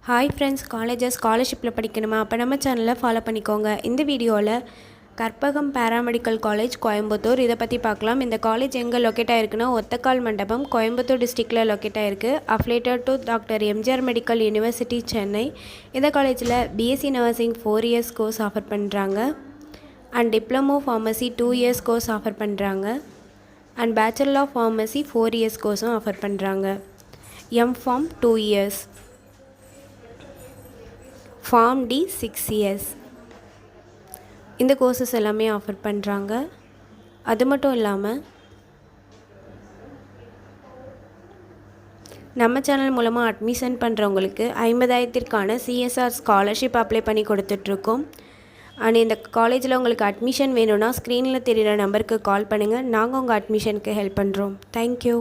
Hi friends, colleges ஸ்காலர்ஷிப்பில் படிக்கணுமா? அப்போ நம்ம சேனலை ஃபாலோ பண்ணிக்கோங்க. இந்த வீடியோவில் கற்பகம் பேராமெடிக்கல் காலேஜ் கோயம்புத்தூர் இதை பற்றி பார்க்கலாம். இந்த காலேஜ் எங்கே லொக்கேட் ஆகிருக்குன்னா ஒத்தக்கால் மண்டபம், கோயம்புத்தூர் டிஸ்ட்ரிக்டில் லொக்கேட் ஆகிருக்கு. Affiliated to doctor MGR medical university Chennai. இந்த காலேஜில் BSc nursing 4 years course offer பண்ணுறாங்க and diploma pharmacy 2 years course offer பண்ணுறாங்க and bachelor of pharmacy 4 years கோர்ஸும் ஆஃபர் பண்ணுறாங்க. MPharm 2 years, pharm D 6 years. இந்த கோர்சஸ் எல்லாமே ஆஃபர் பண்ணுறாங்க. அது மட்டும் இல்லாமல் நம்ம சேனல் மூலமாக அட்மிஷன் பண்ணுறவங்களுக்கு 50,000க்கான சிஎஸ்ஆர் ஸ்காலர்ஷிப் அப்ளை பண்ணி கொடுத்துட்ருக்கோம். அண்ட் இந்த காலேஜில் உங்களுக்கு அட்மிஷன் வேணும்னா ஸ்க்ரீனில் தெரிகிற நம்பருக்கு கால் பண்ணுங்கள். நாங்கள் உங்கள் அட்மிஷனுக்கு ஹெல்ப் பண்ணுறோம். தேங்க்யூ.